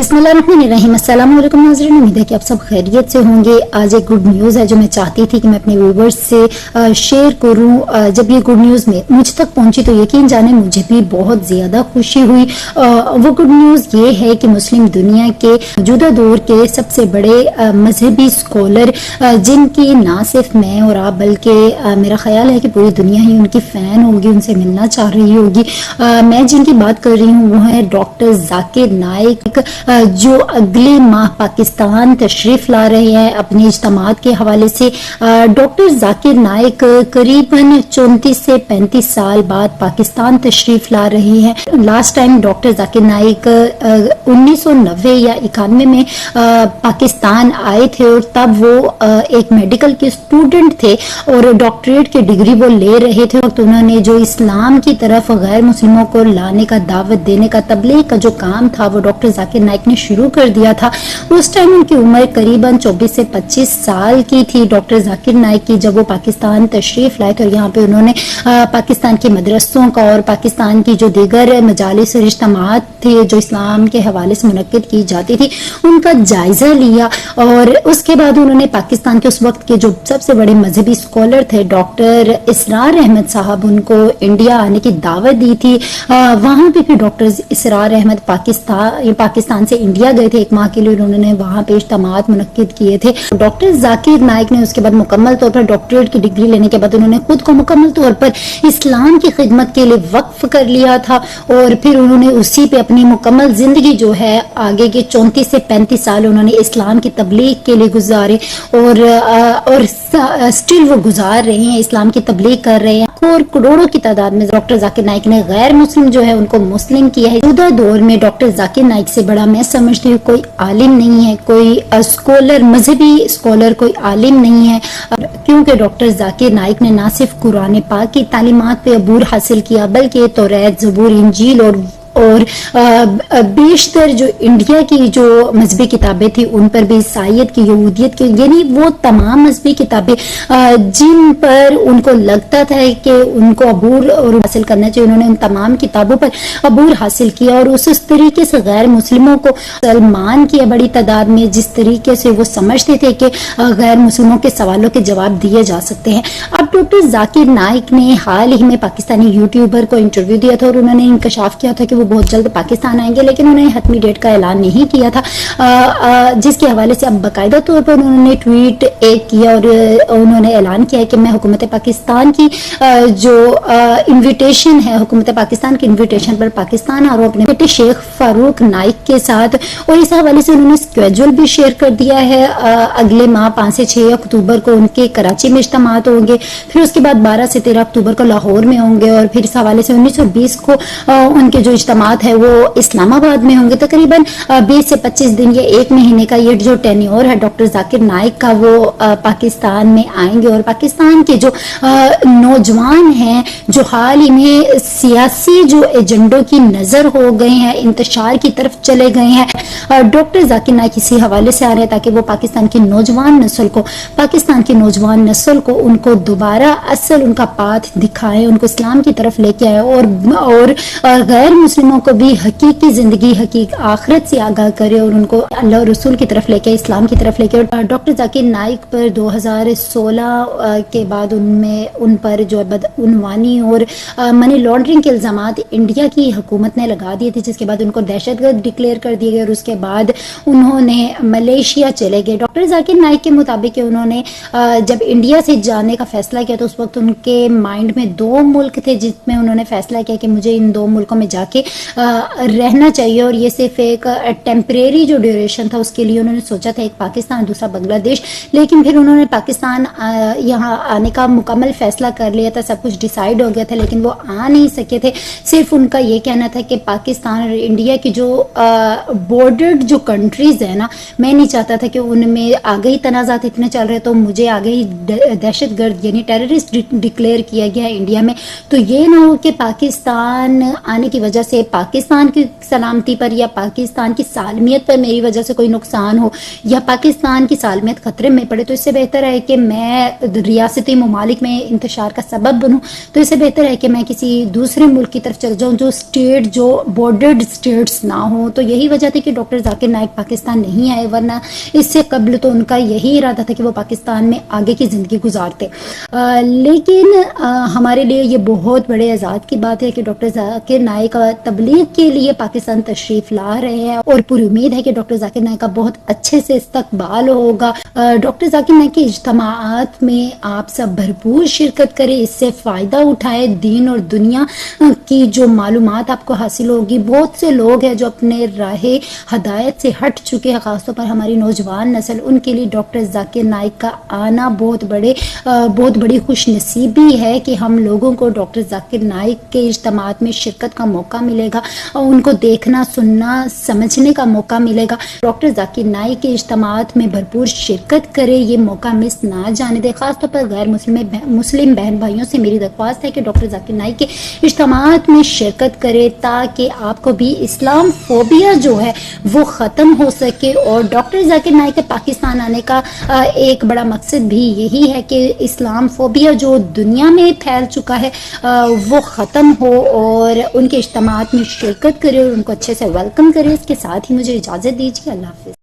बिस्मिल्लाहिर्रहमानिर्रहीम। अस्सलाम वालेकुम नाज़रीन, उम्मीद है कि आप सब खैरियत से होंगे। आज एक गुड न्यूज़ है जो मैं चाहती थी कि मैं अपने व्यूवर्स से शेयर करूं। जब ये गुड न्यूज़ मुझ तक पहुंची तो यकीन जाने मुझे भी बहुत ज़्यादा खुशी हुई। वो गुड न्यूज़ ये है कि मुस्लिम दुनिया के मौजूदा दौर के सबसे बड़े मजहबी स्कॉलर, जिनकी ना सिर्फ मैं और आप बल्कि मेरा ख्याल है कि पूरी दुनिया ही उनकी फ़ैन होगी, उनसे मिलना चाह रही होगी। मैं जिनकी बात कर रही हूँ वो है डॉक्टर जाकिर नाइक, जो अगले माह पाकिस्तान तशरीफ ला रहे हैं अपने इज्तिमात के हवाले से। डॉक्टर जाकिर नाइक करीबन 34 से 35 साल बाद पाकिस्तान तशरीफ ला रहे हैं। Last time doctor Zakir Naik 1990 या 91 में पाकिस्तान आए थे और तब वो एक मेडिकल के स्टूडेंट थे और डॉक्टरेट की डिग्री वो ले रहे थे। तो उन्होंने जो इस्लाम की तरफ गैर मुस्लिमों को लाने का, दावत देने का, तबलीग का जो काम था वो डॉक्टर जाकिर नाइक ने शुरू कर दिया था। उस टाइम उनकी उम्र करीबन 24 से 25 साल की थी डॉक्टर जाकिर नाइक की, जब वो पाकिस्तान तशरीफ लाए थे। और यहाँ पे उन्होंने पाकिस्तान के मदरसों का और पाकिस्तान की जो दीगर मजालिस और इज्तिमात थे जो इस्लाम के हवाले से मुनक्किद की जाती थी उनका जायजा लिया। और उसके बाद उन्होंने पाकिस्तान के उस वक्त के जो सबसे बड़े मजहबी स्कॉलर थे डॉक्टर इसरार अहमद साहब, उनको इंडिया आने की दावत दी थी। वहां पे भी डॉक्टर इसरार अहमद पाकिस्तान से इंडिया गए थे एक माह के लिए, उन्होंने वहां पे इज्तिमात मुनक्किद किए थे। डॉक्टर जाकिर नाइक ने उसके बाद मुकम्मल तौर पर डॉक्टरेट की डिग्री लेने के बाद उन्होंने खुद को मुकम्मल तौर पर इस्लाम की खिदमत के लिए वक्फ कर लिया था और फिर उन्होंने उसी पे अपनी मुकम्मल जिंदगी जो है आगे के 34 से 35 साल उन्होंने इस्लाम की तबलीग के लिए गुजारे और स्टिल वो गुजार रहे हैं, इस्लाम की तबलीग कर रहे हैं। और करोड़ों की तादाद में डॉक्टर जाकिर नाइक ने गैर मुस्लिम जो है उनको मुस्लिम किया है। मौजूदा दौर में डॉक्टर जाकिर नाइक से बड़ा मैं समझती हूँ कोई आलिम नहीं है, कोई स्कॉलर, मजहबी स्कॉलर कोई आलिम नहीं है। क्योंकि डॉक्टर जाकिर नाइक ने ना सिर्फ कुरान पाक की तालीमात पे अबूर हासिल किया बल्कि तौरात, ज़बूर, इंजील और बेशतर जो इंडिया की जो मजहबी किताबें थी उन पर भी, ईसाईयत की, यहूदियत की, यानी वो तमाम मजहबी किताबें जिन पर उनको लगता था कि उनको अबूर और हासिल करना चाहिए, उन्होंने उन तमाम किताबों पर अबूर हासिल किया और उस तरीके से गैर मुस्लिमों को सलमान किया बड़ी तादाद में, जिस तरीके से वो समझते थे कि गैर मुस्लिमों के सवालों के जवाब दिए जा सकते हैं। अब डॉक्टर जाकिर नाइक ने हाल ही में पाकिस्तानी यूट्यूबर को इंटरव्यू दिया था और उन्होंने इंकशाफ किया था कि वो बहुत जल्द पाकिस्तान आएंगे, लेकिन उन्होंने हतमी डेट का ऐलान नहीं किया था, जिसके हवाले से अब बाकायदा तौर पर उन्होंने ट्वीट एक किया और उन्होंने ऐलान किया है कि मैं हुकूमत पाकिस्तान की जो इन्विटेशन है, हुकूमत पाकिस्तान की इन्विटेशन पर पाकिस्तान आ रहा हूं अपने बेटे शेख फारूक नाइक के साथ। और इस हवाले से उन्होंने स्केड्यूल भी शेयर कर दिया है। अगले माह 5 से 6 अक्टूबर को उनके कराची में इज्तिमात होंगे, फिर उसके बाद 12 से 13 अक्टूबर को लाहौर में होंगे और फिर इस हवाले से 19 और 20 को उनके जो इज्तिमात है वो इस्लामाबाद में होंगे। तकरीबन 20 से 25 दिन या एक महीने का ये जो टेन्योर है डॉक्टर जाकिर नाइक का, वो पाकिस्तान में आएंगे और पाकिस्तान के जो नौजवान हैं जो हाल ही में सियासी जो एजेंडों की नजर हो गए हैं, इंतशार की तरफ चले गए हैं, डॉक्टर जाकिर नाइक इसी हवाले से आ रहे हैं ताकि वो पाकिस्तान की नौजवान नस्ल को उनको दोबारा असल उनका पाथ दिखाएं, उनको इस्लाम की तरफ लेके आए और गैर मुस्लिमों को भी हकीकी जिंदगी, हकीकी आखिरत से आगाह करे और उनको अल्लाह और रसूल की तरफ लेके, इस्लाम की तरफ लेके। डॉक्टर जाकिर नाइक पर 2016 के बाद उन पर जो बदउनवानी और मनी लॉन्ड्रिंग के इल्जामात इंडिया की हुकूमत ने लगा दिए थे, जिसके बाद उनको दहशतगर्द डिक्लेयर कर दिए गए और उसके बाद उन्होंने मलेशिया चले गए। डॉक्टर जाकिर नाइक के मुताबिक उन्होंने जब इंडिया से जाने का फैसला किया तो उस वक्त उनके माइंड में 2 मुल्क थे जिसमें उन्होंने फैसला किया कि मुझे इन 2 मुल्कों में जाके रहना चाहिए और ये सिर्फ एक टेम्परेरी जो ड्यूरेशन था उसके लिए उन्होंने सोचा था, एक पाकिस्तान दूसरा बांग्लादेश। लेकिन फिर उन्होंने पाकिस्तान यहाँ आने का मुकम्मल फैसला कर लिया था, सब कुछ डिसाइड हो गया था, लेकिन वो आ नहीं सके थे। सिर्फ उनका ये कहना था कि पाकिस्तान और इंडिया की जो बॉर्डर्ड जो कंट्रीज है ना, मैं नहीं चाहता था कि उनमें आगे ही तनाज़ात इतने चल रहे तो मुझे आगे ही दहशतगर्द यानी टेररिस्ट डिक्लेयर किया गया है इंडिया में, तो ये ना हो कि पाकिस्तान आने की वजह से سے پاکستان کی سلامتی پر یا پاکستان کی سالمیت پر میری وجہ سے کوئی نقصان ہو یا پاکستان کی سالمیت خطرے میں پڑے، تو اس سے بہتر ہے کہ میں ریاستی ممالک میں انتشار کا سبب بنوں، تو اس سے بہتر ہے کہ میں کسی دوسرے ملک کی طرف چل جاؤں جو بارڈرڈ اسٹیٹس نہ ہوں۔ تو یہی وجہ تھی کہ ڈاکٹر ذاکر نائک پاکستان نہیں آئے، ورنہ اس سے قبل تو ان کا یہی ارادہ تھا کہ وہ پاکستان میں آگے کی زندگی گزارتے۔ لیکن ہمارے لیے یہ بہت بڑے اعزاز کی بات ہے کہ ڈاکٹر ذاکر نائک تبلیغ کے لیے پاکستان تشریف لا رہے ہیں، اور پوری امید ہے کہ ڈاکٹر ذاکر نائک کا بہت اچھے سے استقبال ہوگا۔ ڈاکٹر ذاکر نائک کے اجتماعات میں آپ سب بھرپور شرکت کریں، اس سے فائدہ اٹھائے، دین اور دنیا کی جو معلومات آپ کو حاصل ہوگی۔ بہت سے لوگ ہیں جو اپنے راہ ہدایت سے ہٹ چکے ہیں، خاص طور پر ہماری نوجوان نسل، ان کے لیے ڈاکٹر ذاکر نائک کا آنا بہت بڑی خوش نصیبی ہے کہ ہم لوگوں کو ڈاکٹر ذاکر نائک کے اجتماعات میں شرکت کا موقع ملے گا اور ان کو دیکھنا، سننا، سمجھنے کا موقع ملے گا۔ ڈاکٹر ذاکر نائک کے اجتماعات میں بھرپور شرکت کرے، یہ موقع مس نہ جانے دے۔ خاص طور پر غیر مسلم بہن بھائیوں سے میری درخواست ہے کہ ڈاکٹر ذاکر نائک کے اجتماعات میں شرکت کرے تاکہ آپ کو بھی اسلام فوبیا جو ہے وہ ختم ہو سکے، اور ڈاکٹر ذاکر نائک کے پاکستان آنے کا ایک بڑا مقصد بھی یہی ہے کہ اسلام فوبیا جو دنیا میں پھیل چکا ہے وہ ختم ہو، اور ان کے اجتماعات میں شرکت کرے اور ان کو اچھے سے ویلکم کرے۔ اس کے ساتھ ہی مجھے اجازت دیجیے، اللہ حافظ۔